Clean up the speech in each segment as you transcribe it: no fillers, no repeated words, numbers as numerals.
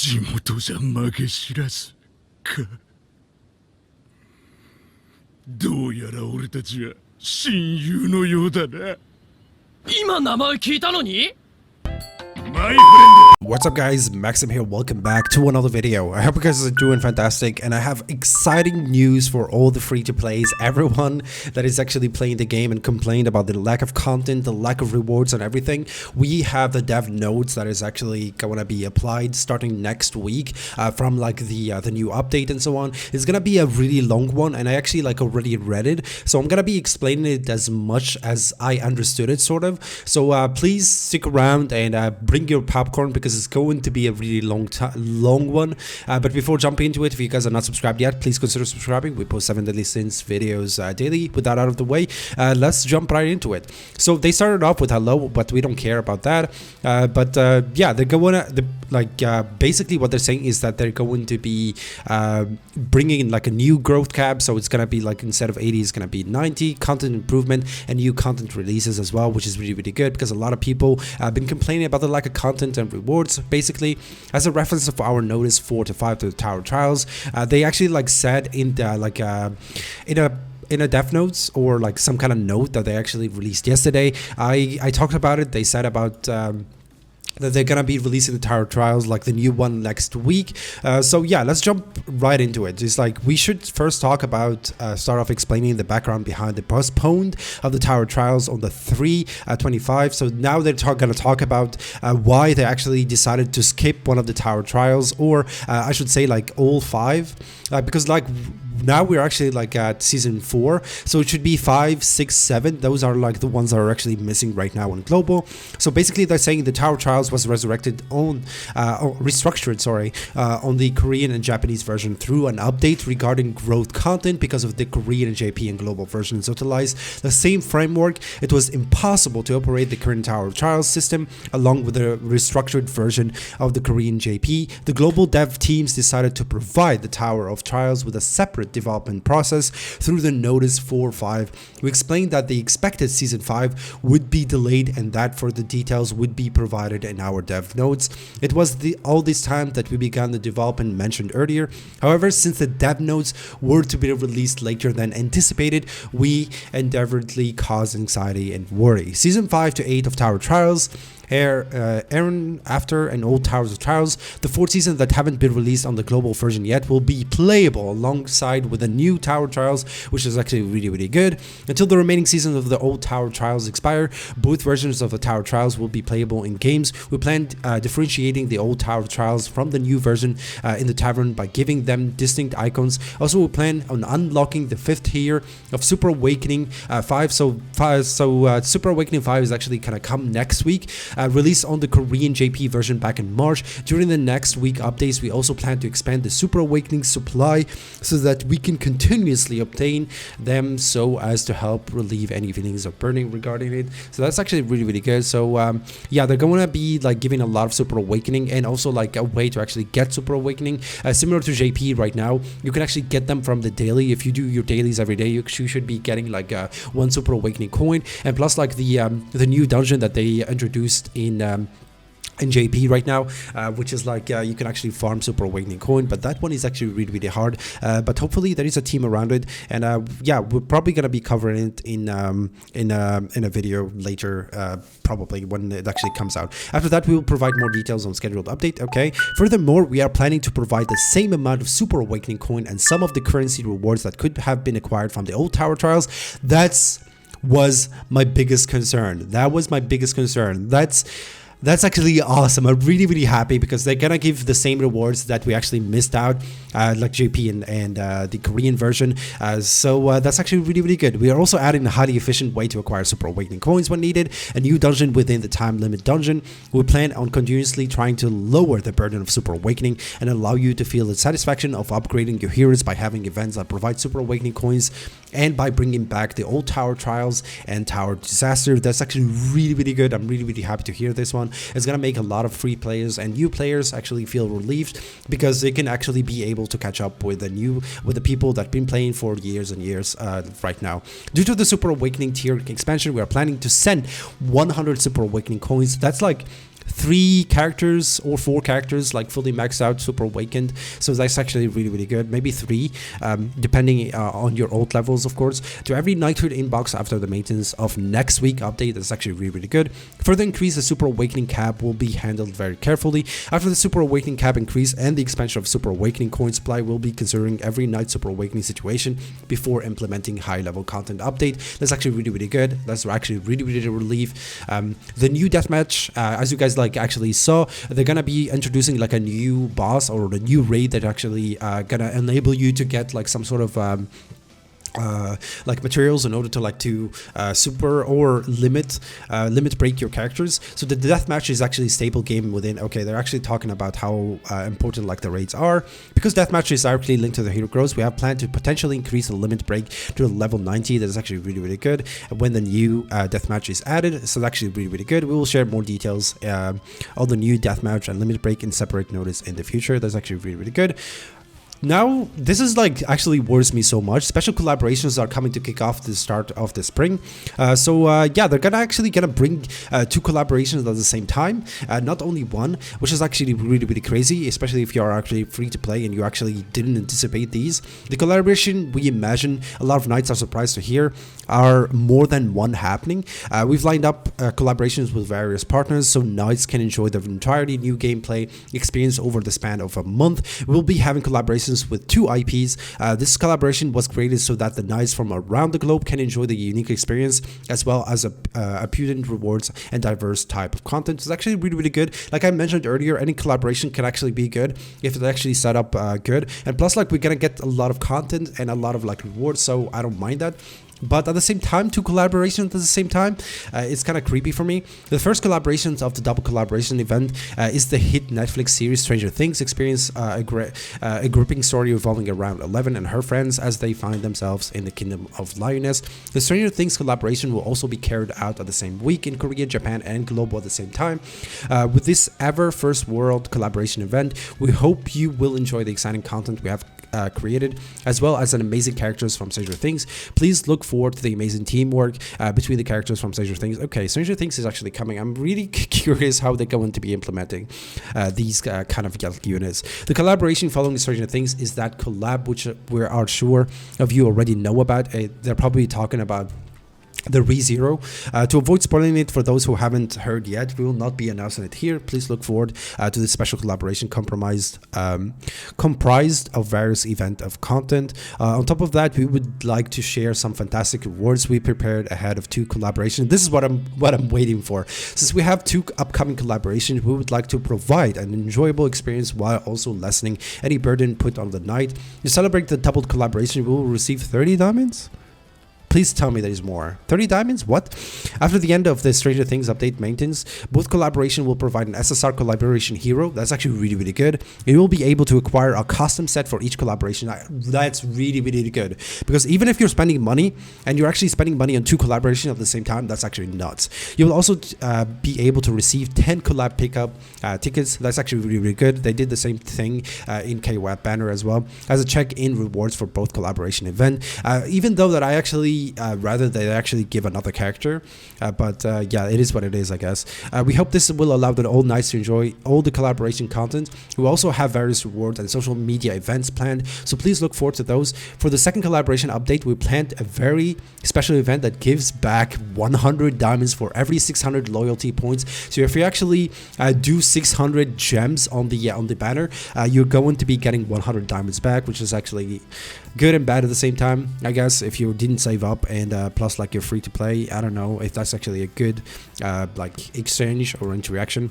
地元じゃ負け知らずか。どうやら俺たちは親友のようだな。今名前聞いたのに? My friend. What's up guys, Maxim here, welcome back to another video. I hope you guys are doing fantastic and I have exciting news for all the free-to-plays, everyone that is actually playing the game and complained about the lack of content, the lack of rewards and everything. We have the dev notes that is actually going to be applied starting next week from like the new update and so on. It's going to be a really long one and I actually like already read it, so I'm going to be explaining it as much as I understood it sort of. So please stick around and bring your popcorn because it's going to be a really long one. But before jumping into it, if you guys are not subscribed yet, please consider subscribing. We post 7 Deadly Sins videos daily. With that out of the way, let's jump right into it. So they started off with hello, but we don't care about that. Yeah, they're going to basically what they're saying is that they're going to be bringing in like a new growth cap. So it's gonna be like instead of 80, it's gonna be 90. Content improvement and new content releases as well, which is really good because a lot of people have been complaining about the lack of content and rewards. Basically, as a reference of our notice 4 to 5 to the Tower Trials, they actually like said in the in a dev notes or like some kind of note that they actually released yesterday. I talked about it. They said about that they're gonna be releasing the Tower Trials, like the new one next week. So yeah, let's jump right into it. It's like we should first talk about start off explaining the background behind the postponed of the Tower Trials on the 3/25. So now they're gonna talk about why they actually decided to skip one of the Tower Trials, or I should say like all 5, because like now we're actually like at season 4, so it should be 5, 6, 7. Those are like the ones that are actually missing right now on global. So basically they're saying the Tower Trials was resurrected on restructured on the Korean and Japanese version through an update regarding growth content because of the Korean and JP and global versions utilize the same framework. It was impossible to operate the current Tower Trials system along with the restructured version of the Korean JP. The global dev teams decided to provide the Tower of Trials with a separate development process through the notice 4/5. We explained that the expected season 5 would be delayed and that for the details would be provided in our dev notes. It was all this time that we began the development mentioned earlier. However, since the dev notes were to be released later than anticipated, we endeavoredly caused anxiety and worry. Season 5 to 8 of Tower Trials, Aaron After and Old Towers of Trials, the 4 seasons that haven't been released on the global version yet, will be playable alongside with the new Tower Trials, which is actually really good. Until the remaining seasons of the old Tower Trials expire, both versions of the Tower Trials will be playable in games. We plan differentiating the old Tower Trials from the new version in the tavern by giving them distinct icons. Also, we plan on unlocking the 5th tier of Super Awakening 5. So Super Awakening 5 is actually gonna come next week. Released on the Korean JP version back in March. During the next week updates, we also plan to expand the Super Awakening supply so that we can continuously obtain them so as to help relieve any feelings of burning regarding it. So that's actually really good. So yeah, they're going to be like giving a lot of Super Awakening and also like a way to actually get Super Awakening. Similar to JP right now, you can actually get them from the daily. If you do your dailies every day, you should be getting like 1 Super Awakening coin, and plus like the new dungeon that they introduced in JP right now, which is like you can actually farm Super Awakening coin, but that one is actually really hard. But hopefully there is a team around it, and yeah, we're probably gonna be covering it in a video later, probably when it actually comes out. After that, we will provide more details on scheduled update. Okay. Furthermore, we are planning to provide the same amount of Super Awakening coin and some of the currency rewards that could have been acquired from the old Tower Trials. Was my biggest concern. That was my biggest concern. That's actually awesome. I'm really happy because they're gonna give the same rewards that we actually missed out, like JP and the Korean version. So that's actually really good. We are also adding a highly efficient way to acquire Super Awakening coins when needed, a new dungeon within the time limit dungeon. We plan on continuously trying to lower the burden of Super Awakening and allow you to feel the satisfaction of upgrading your heroes by having events that provide Super Awakening coins and by bringing back the old Tower Trials and Tower Disaster. That's actually really good. I'm really happy to hear this one. It's gonna make a lot of free players and new players actually feel relieved because they can actually be able to catch up with the people that have been playing for years and years right now. Due to the Super Awakening tier expansion, we are planning to send 100 Super Awakening coins. That's like 3 characters or 4 characters like fully maxed out Super Awakened, so that's actually really good. Maybe 3 depending on your ult levels, of course, to every knighthood inbox after the maintenance of next week update. That's actually really good. Further increase the Super Awakening cap will be handled very carefully. After the Super Awakening cap increase and the expansion of Super Awakening coin supply, will be considering every night Super Awakening situation before implementing high level content update. That's actually really good. That's actually really relief. The new deathmatch, as you guys like actually saw, they're gonna be introducing like a new boss or a new raid that actually gonna enable you to get like some sort of like materials in order to like super or limit break your characters. So the deathmatch is actually a stable game within. Okay, they're actually talking about how important like the raids are, because deathmatch is directly linked to the hero growth. We have planned to potentially increase the limit break to level 90. That is actually really good when the new deathmatch is added. So it's actually really good. We will share more details on the new deathmatch and limit break in separate notice in the future. That's actually really good. Now, this is like actually worries me so much. Special collaborations are coming to kick off the start of the spring. Yeah, they're gonna bring 2 collaborations at the same time, not only one, which is actually really crazy, especially if you are actually free to play and you actually didn't anticipate these. The collaboration we imagine a lot of nights are surprised to hear are more than one happening. We've lined up collaborations with various partners, so nights can enjoy the entirely new gameplay experience over the span of a month. We'll be having collaborations with 2 IPs. This collaboration was created so that the knights from around the globe can enjoy the unique experience, as well as abundant rewards and diverse type of content. It's actually really good. Like I mentioned earlier, any collaboration can actually be good if it's actually set up good, and plus like we're gonna get a lot of content and a lot of like rewards, so I don't mind that. But at the same time, 2 collaborations at the same time, it's kind of creepy for me. The first collaborations of the double collaboration event is the hit Netflix series Stranger Things. Experience a gripping story revolving around Eleven and her friends as they find themselves in the kingdom of Lioness. The Stranger Things collaboration will also be carried out at the same week in Korea, Japan, and global at the same time. With this ever first world collaboration event, we hope you will enjoy the exciting content we have created, as well as an amazing characters from Stranger Things. Please look forward to the amazing teamwork between the characters from Stranger Things. Okay, Stranger Things is actually coming. I'm really curious how they're going to be implementing these kind of units. The collaboration following Stranger Things is that collab, which we are sure of you already know about. They're probably talking about the ReZero. To avoid spoiling it for those who haven't heard yet, we will not be announcing it here. Please look forward to this special collaboration comprised of various event of content. On top of that, we would like to share some fantastic rewards we prepared ahead of 2 collaborations. This is what I'm waiting for. Since we have 2 upcoming collaborations, we would like to provide an enjoyable experience while also lessening any burden put on the night. To celebrate the doubled collaboration, we will receive 30 diamonds. Please tell me there is more. 30 diamonds? What? After the end of the Stranger Things update maintenance, both collaboration will provide an SSR collaboration hero. That's actually really good. You will be able to acquire a custom set for each collaboration. That's really good. Because even if you're spending money, and you're actually spending money on 2 collaborations at the same time, that's actually nuts. You will also be able to receive 10 collab pickup tickets. That's actually really good. They did the same thing in KWAP banner as well, as a check-in rewards for both collaboration event. Even though that I actually rather they actually give another character, but yeah, it is what it is, I guess. We hope this will allow the old knights to enjoy all the collaboration content. We also have various rewards and social media events planned, so please look forward to those. For the second collaboration update, we planned a very special event that gives back 100 diamonds for every 600 loyalty points. So if you actually do 600 gems on the banner, you're going to be getting 100 diamonds back, which is actually good and bad at the same time, I guess. If you didn't save up and plus like you're free to play, I don't know if that's actually a good like exchange or interaction.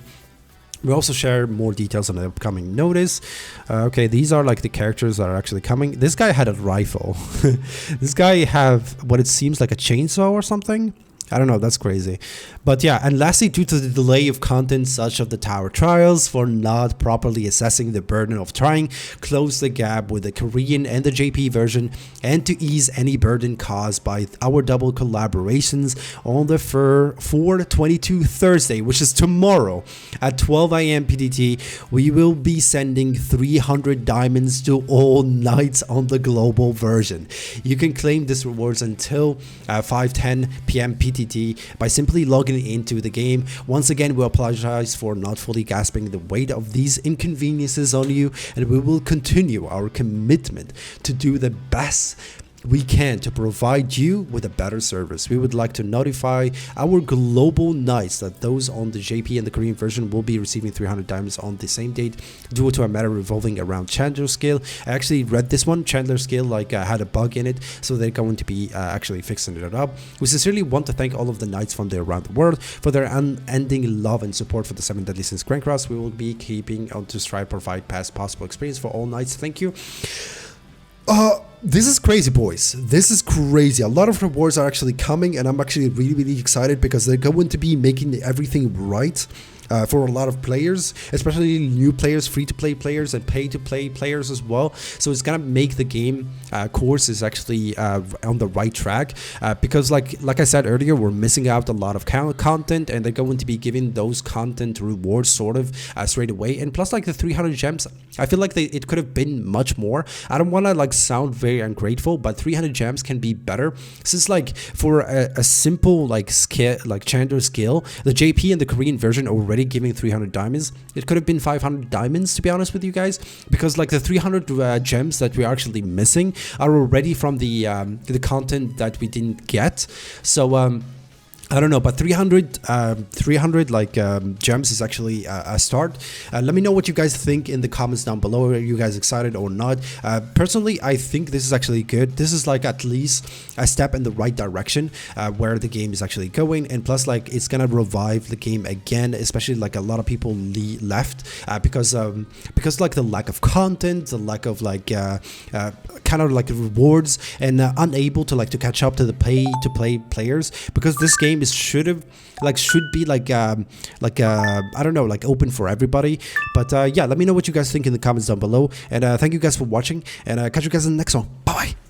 We also share more details on the upcoming notice. Okay, these are like the characters that are actually coming. This guy had a rifle. This guy have what it seems like a chainsaw or something. I don't know, that's crazy. But yeah, and lastly, due to the delay of content such of the Tower Trials for not properly assessing the burden of trying, close the gap with the Korean and the JP version, and to ease any burden caused by our double collaborations on the 4/22 Thursday, which is tomorrow at 12 AM PDT, we will be sending 300 diamonds to all knights on the global version. You can claim this rewards until 5:10 PM PDT GTT by simply logging into the game. Once again, we apologize for not fully grasping the weight of these inconveniences on you, and we will continue our commitment to do the best we can to provide you with a better service. We would like to notify our global knights that those on the JP and the Korean version will be receiving 300 diamonds on the same date due to a matter revolving around Chandler scale. I actually read this one. Chandler scale had a bug in it, so they're going to be actually fixing it up. We sincerely want to thank all of the knights from around the world for their unending love and support for the 7 Deadly Sins Grand Cross. We will be keeping on to strive to provide best possible experience for all knights. Thank you. This is crazy, boys. This is crazy. A lot of rewards are actually coming, and I'm actually really excited because they're going to be making everything right for a lot of players, especially new players, free-to-play players, and pay-to-play players as well. So it's gonna make the game course is actually on the right track because like I said earlier, we're missing out a lot of content, and they're going to be giving those content rewards sort of straight away. And plus, like the 300 gems, I feel like it could have been much more. I don't want to like sound very ungrateful, but 300 gems can be better, since like for a simple like skill, like Chandler skill, the JP and the Korean version already giving 300 diamonds. It could have been 500 diamonds, to be honest with you guys, because like the 300 gems that we're actually missing are already from the content that we didn't get. So I don't know, but 300 gems is actually a start. Let me know what you guys think in the comments down below. Are you guys excited or not? Personally, I think this is actually good. This is like at least a step in the right direction where the game is actually going, and plus like it's gonna revive the game again, especially like a lot of people left because like the lack of content, the lack of like kind of like rewards, and unable to catch up to the pay-to-play players, because this game should be like I don't know, like open for everybody. But yeah, let me know what you guys think in the comments down below, and thank you guys for watching, and catch you guys in the next one. Bye bye.